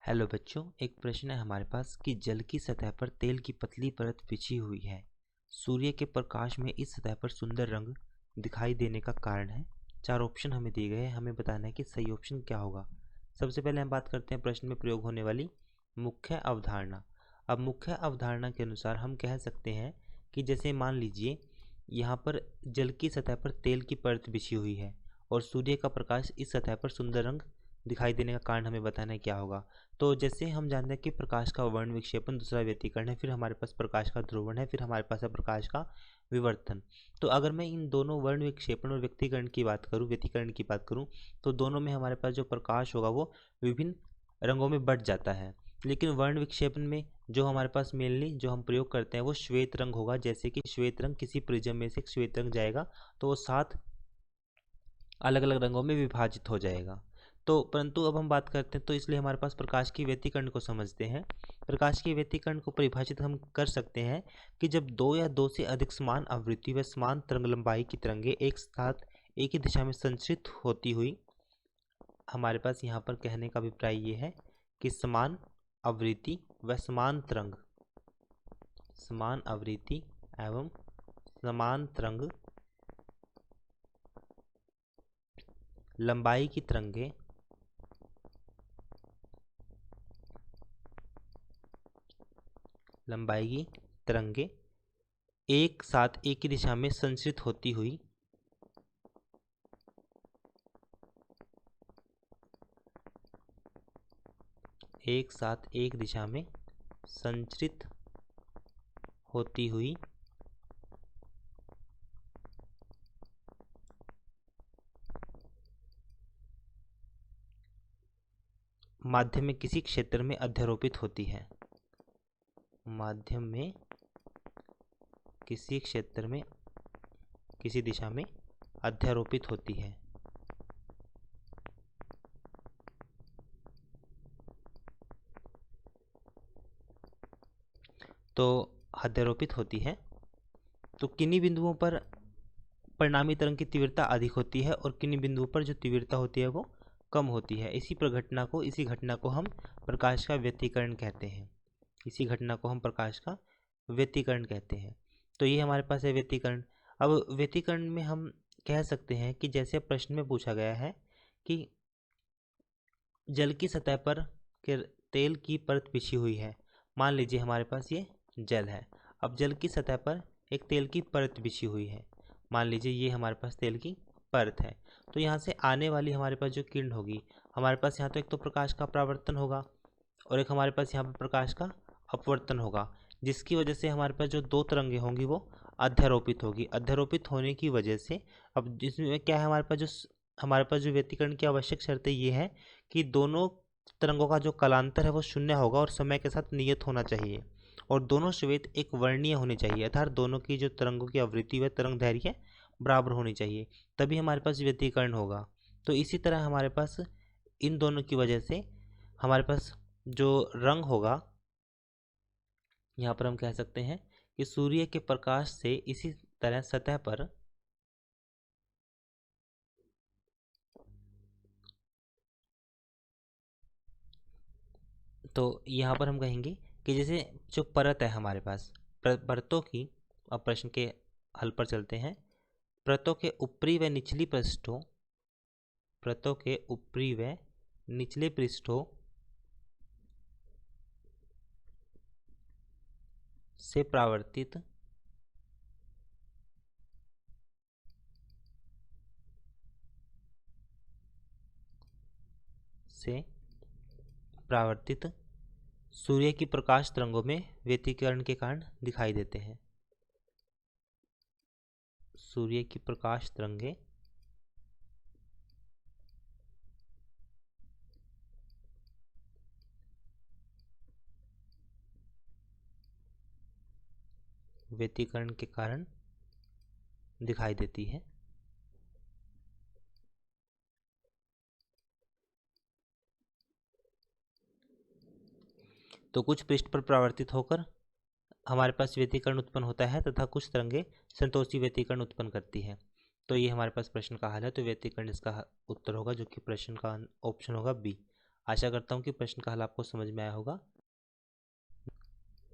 Hello बच्चों, एक प्रश्न है हमारे पास कि जल की सतह पर तेल की पतली परत बिछी हुई है। सूर्य के प्रकाश में इस सतह पर सुंदर रंग दिखाई देने का कारण है। चार ऑप्शन हमें दिए गए हैं, हमें बताना है कि सही ऑप्शन क्या होगा। सबसे पहले हम बात करते हैं प्रश्न में प्रयोग होने वाली मुख्य अवधारणा। अब मुख्य अवधारणा के अनुसार हम कह सकते हैं कि जैसे मान लीजिए यहाँ पर जल की सतह पर तेल की परत बिछी हुई है और सूर्य का प्रकाश इस सतह पर सुंदर रंग दिखाई देने का कारण हमें बताना है क्या होगा। तो जैसे हम जानते हैं कि प्रकाश का वर्ण विक्षेपण, दूसरा व्यतिकरण है, फिर हमारे पास प्रकाश का ध्रुवण है, फिर हमारे पास है प्रकाश का विवर्तन। तो अगर मैं इन दोनों वर्ण विक्षेपण और व्यतिकरण की बात करूं, तो दोनों में हमारे पास जो प्रकाश होगा वो विभिन्न रंगों में बट जाता है। लेकिन वर्ण विक्षेपण में जो हमारे पास मेनली जो हम प्रयोग करते हैं वो श्वेत रंग होगा। जैसे कि श्वेत रंग किसी प्रिज्म में से एक श्वेत रंग जाएगा तो वो 7 अलग अलग रंगों में विभाजित हो जाएगा। तो परंतु अब हम बात करते हैं तो इसलिए हमारे पास प्रकाश की व्यतिकरण को समझते हैं। प्रकाश की व्यतिकरण को परिभाषित हम कर सकते हैं कि जब दो या दो से अधिक समान आवृत्ति व समान तरंग लंबाई की तरंगे एक साथ एक ही दिशा में संचरित होती हुई, हमारे पास यहाँ पर कहने का अभिप्राय ये है कि समान आवृत्ति व समान आवृत्ति एवं समान तरंग लंबाई की तरंगे एक साथ एक ही दिशा में संचरित होती हुई एक साथ एक दिशा में संचरित होती हुई माध्यम में किसी क्षेत्र में अध्यारोपित होती है। माध्यम में किसी क्षेत्र में किसी दिशा में अध्यारोपित होती है। तो अध्यारोपित होती है तो किन्हीं बिंदुओं पर परिणामी तरंग की तीव्रता अधिक होती है और किन्हीं बिंदुओं पर जो तीव्रता होती है वो कम होती है। इसी घटना को हम प्रकाश का व्यतिकरण कहते हैं। इसी घटना को हम प्रकाश का व्यतिकरण कहते हैं। तो ये हमारे पास है व्यतिकरण। अब व्यतिकरण में हम कह सकते हैं कि जैसे प्रश्न में पूछा गया है कि जल की सतह पर तेल की परत बिछी हुई है। मान लीजिए हमारे पास ये जल है। अब जल की सतह पर एक तेल की परत बिछी हुई है। मान लीजिए ये हमारे पास तेल की परत है। तो यहाँ से आने वाली हमारे पास जो किरण होगी, हमारे पास यहाँ तो एक तो प्रकाश का परावर्तन होगा और एक हमारे पास यहाँ पर प्रकाश का अपवर्तन होगा, जिसकी वजह से हमारे पास जो दो तरंगे होंगी वो अध्यारोपित होगी। अध्यारोपित होने की वजह से अब जिसमें क्या है, हमारे पास जो व्यतिकरण की आवश्यक शर्तें ये है कि दोनों तरंगों का जो कालांतर है वो शून्य होगा और समय के साथ नियत होना चाहिए, और दोनों श्वेत एक वर्णीय होनी चाहिए, अर्थात दोनों की जो तरंगों की आवृत्ति व तरंग दैर्घ्य बराबर होनी चाहिए, तभी हमारे पास व्यतिकरण होगा। तो इसी तरह हमारे पास इन दोनों की वजह से हमारे पास जो रंग होगा, यहाँ पर हम कह सकते हैं कि सूर्य के प्रकाश से इसी तरह सतह पर तो यहाँ पर हम कहेंगे कि जैसे जो परत है हमारे पास परतों की, अब प्रश्न के हल पर चलते हैं। परतों के ऊपरी व निचले पृष्ठों से परावर्तित सूर्य की प्रकाश तरंगों में व्यतिकरण के कारण दिखाई देते हैं। सूर्य की प्रकाश तरंगे व्यतिकरण के कारण दिखाई देती है। तो कुछ पृष्ठ पर परावर्तित होकर हमारे पास व्यतिकरण उत्पन्न होता है तथा कुछ तरंगे संतोषी व्यतिकरण उत्पन्न करती है। तो ये हमारे पास प्रश्न का हल है। तो व्यतिकरण इसका उत्तर होगा, जो कि प्रश्न का ऑप्शन होगा बी। आशा करता हूँ कि प्रश्न का हल आपको समझ में आया होगा।